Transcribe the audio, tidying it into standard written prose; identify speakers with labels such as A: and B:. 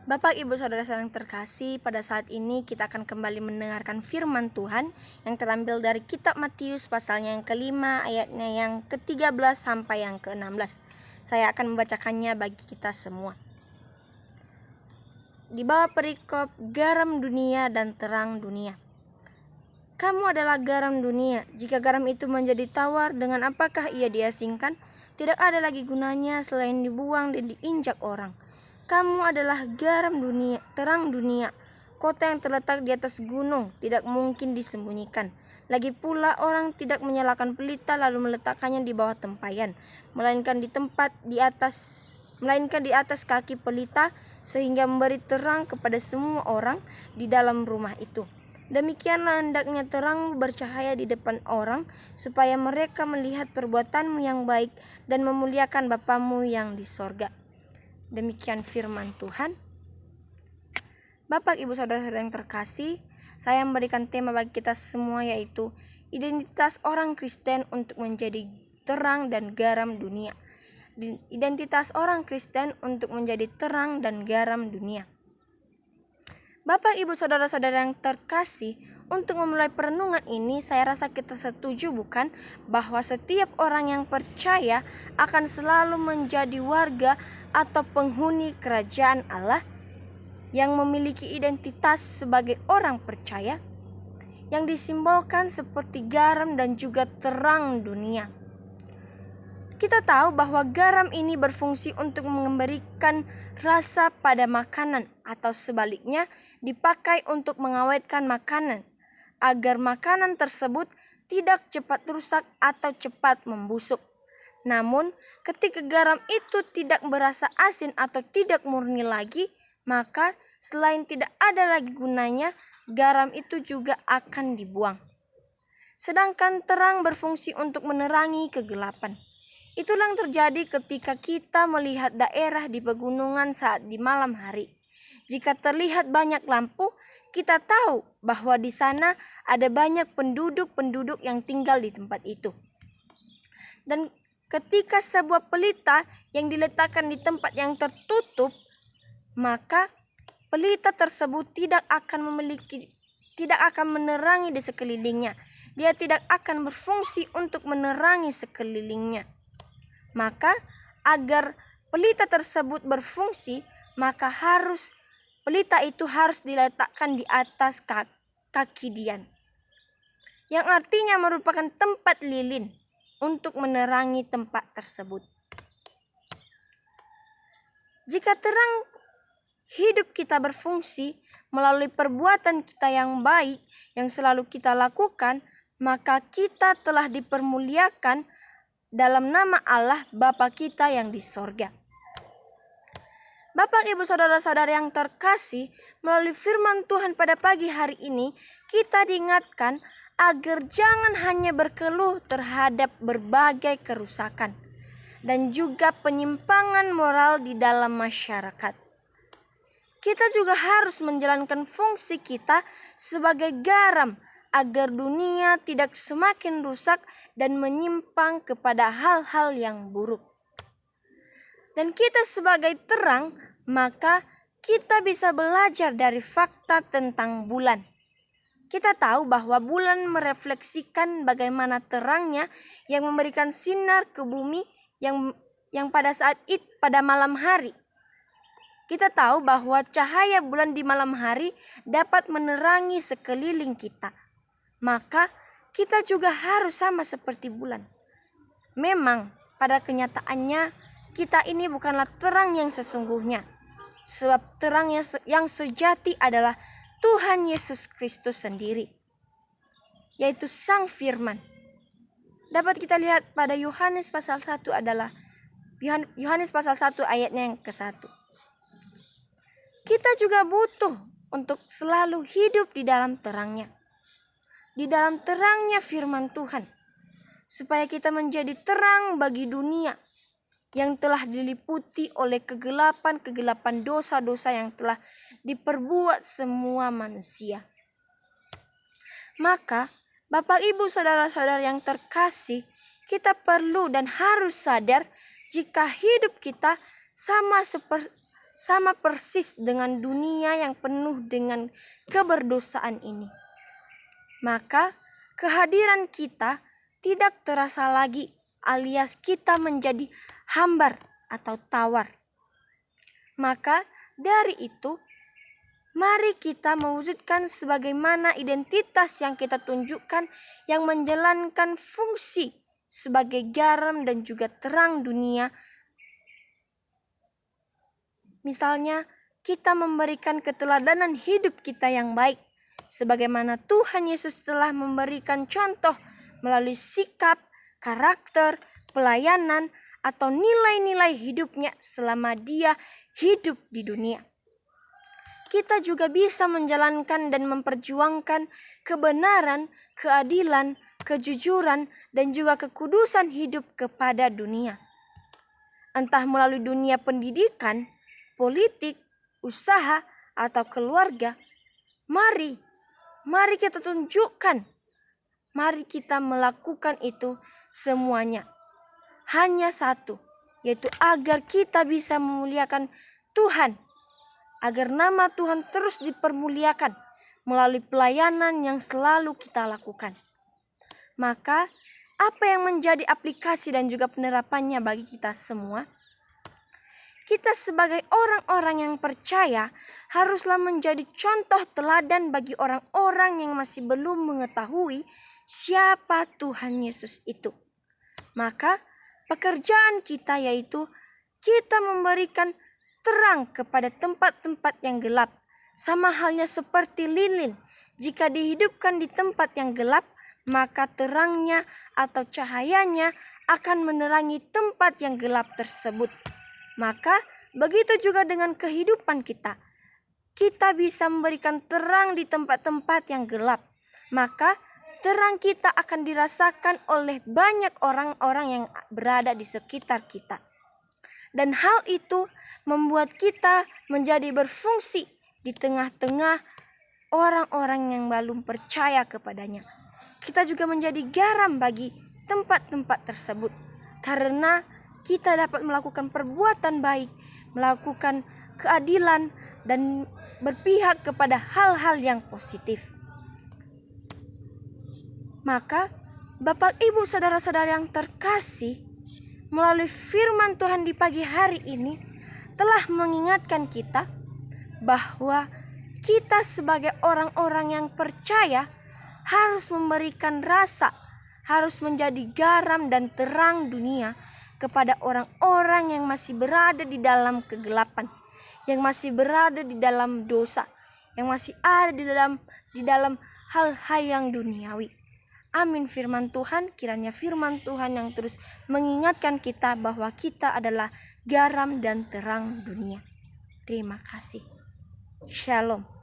A: Bapak, Ibu, Saudara-saudara yang terkasih, pada saat ini kita akan kembali mendengarkan firman Tuhan yang terambil dari kitab Matius pasalnya yang kelima, ayatnya yang ke-13 sampai yang ke-16. Saya akan membacakannya bagi kita semua. Di bawah perikop garam dunia dan terang dunia. Kamu adalah garam dunia. Jika garam itu menjadi tawar, dengan apakah ia diasingkan? Tidak ada lagi gunanya selain dibuang dan diinjak orang. Kamu adalah garam dunia, terang dunia. Kota yang terletak di atas gunung tidak mungkin disembunyikan. Lagi pula orang tidak menyalakan pelita lalu meletakkannya di bawah tempayan, melainkan di atas kaki pelita sehingga memberi terang kepada semua orang di dalam rumah itu. Demikianlah hendaknya terangmu bercahaya di depan orang, supaya mereka melihat perbuatanmu yang baik dan memuliakan Bapamu yang di sorga. Demikian firman Tuhan. Bapak, Ibu, Saudara-saudara yang terkasih, saya memberikan tema bagi kita semua, yaitu identitas orang Kristen untuk menjadi terang dan garam dunia. Identitas orang Kristen untuk menjadi terang dan garam dunia. Bapak, Ibu, Saudara-saudara yang terkasih, untuk memulai perenungan ini saya rasa kita setuju bukan bahwa setiap orang yang percaya akan selalu menjadi warga atau penghuni kerajaan Allah yang memiliki identitas sebagai orang percaya yang disimbolkan seperti garam dan juga terang dunia. Kita tahu bahwa garam ini berfungsi untuk memberikan rasa pada makanan atau sebaliknya dipakai untuk mengawetkan makanan agar makanan tersebut tidak cepat rusak atau cepat membusuk. Namun, ketika garam itu tidak berasa asin atau tidak murni lagi, maka selain tidak ada lagi gunanya, garam itu juga akan dibuang. Sedangkan terang berfungsi untuk menerangi kegelapan. Itulah yang terjadi ketika kita melihat daerah di pegunungan saat di malam hari. Jika terlihat banyak lampu, kita tahu bahwa di sana ada banyak penduduk-penduduk yang tinggal di tempat itu. Dan ketika sebuah pelita yang diletakkan di tempat yang tertutup, maka pelita tersebut tidak akan menerangi di sekelilingnya. Dia tidak akan berfungsi untuk menerangi sekelilingnya. Maka agar pelita tersebut berfungsi, maka pelita itu harus diletakkan di atas kaki Dian, yang artinya merupakan tempat lilin untuk menerangi tempat tersebut. Jika terang hidup kita berfungsi melalui perbuatan kita yang baik yang selalu kita lakukan, maka kita telah dipermuliakan dalam nama Allah Bapa kita yang di sorga. Bapak, Ibu, Saudara-saudara yang terkasih, melalui firman Tuhan pada pagi hari ini, kita diingatkan agar jangan hanya berkeluh terhadap berbagai kerusakan dan juga penyimpangan moral di dalam masyarakat. Kita juga harus menjalankan fungsi kita sebagai garam agar dunia tidak semakin rusak dan menyimpang kepada hal-hal yang buruk. Dan kita sebagai terang, maka kita bisa belajar dari fakta tentang bulan. Kita tahu bahwa bulan merefleksikan bagaimana terangnya yang memberikan sinar ke bumi yang pada malam hari. Kita tahu bahwa cahaya bulan di malam hari dapat menerangi sekeliling kita. Maka kita juga harus sama seperti bulan. Memang pada kenyataannya kita ini bukanlah terang yang sesungguhnya. Sebab terang yang sejati adalah Tuhan Yesus Kristus sendiri, yaitu Sang Firman. Dapat kita lihat pada Yohanes pasal 1 ayatnya yang ke-1. Kita juga butuh untuk selalu hidup di dalam terangnya. Di dalam terangnya firman Tuhan. Supaya kita menjadi terang bagi dunia yang telah diliputi oleh kegelapan dosa-dosa yang telah diperbuat semua manusia. Maka, Bapak, Ibu, Saudara-saudara yang terkasih, kita perlu dan harus sadar jika hidup kita sama persis dengan dunia yang penuh dengan keberdosaan ini. Maka kehadiran kita tidak terasa lagi, alias kita menjadi hambar atau tawar. Maka dari itu, mari kita mewujudkan sebagaimana identitas yang kita tunjukkan yang menjalankan fungsi sebagai garam dan juga terang dunia. Misalnya, kita memberikan keteladanan hidup kita yang baik, sebagaimana Tuhan Yesus telah memberikan contoh melalui sikap, karakter, pelayanan, atau nilai-nilai hidupnya selama dia hidup di dunia. Kita juga bisa menjalankan dan memperjuangkan kebenaran, keadilan, kejujuran, dan juga kekudusan hidup kepada dunia. Entah melalui dunia pendidikan, politik, usaha, atau keluarga. Mari kita tunjukkan. Mari kita melakukan itu semuanya. Hanya satu, yaitu agar kita bisa memuliakan Tuhan. Agar nama Tuhan terus dipermuliakan melalui pelayanan yang selalu kita lakukan. Maka, apa yang menjadi aplikasi dan juga penerapannya bagi kita semua? Kita sebagai orang-orang yang percaya haruslah menjadi contoh teladan bagi orang-orang yang masih belum mengetahui siapa Tuhan Yesus itu. Maka pekerjaan kita yaitu kita memberikan terang kepada tempat-tempat yang gelap. Sama halnya seperti lilin, jika dihidupkan di tempat yang gelap, maka terangnya atau cahayanya akan menerangi tempat yang gelap tersebut. Maka begitu juga dengan kehidupan kita. Kita bisa memberikan terang di tempat-tempat yang gelap. Maka terang kita akan dirasakan oleh banyak orang-orang yang berada di sekitar kita. Dan hal itu membuat kita menjadi berfungsi di tengah-tengah orang-orang yang belum percaya kepadanya. Kita juga menjadi garam bagi tempat-tempat tersebut. Karena kita dapat melakukan perbuatan baik, melakukan keadilan, dan berpihak kepada hal-hal yang positif. Maka, Bapak, Ibu, saudara-saudara yang terkasih, melalui firman Tuhan di pagi hari ini telah mengingatkan kita bahwa kita sebagai orang-orang yang percaya harus memberikan rasa, harus menjadi garam dan terang dunia kepada orang-orang yang masih berada di dalam kegelapan, yang masih berada di dalam dosa, yang masih ada di dalam hal-hal yang duniawi. Amin firman Tuhan, kiranya firman Tuhan yang terus mengingatkan kita bahwa kita adalah garam dan terang dunia. Terima kasih. Shalom.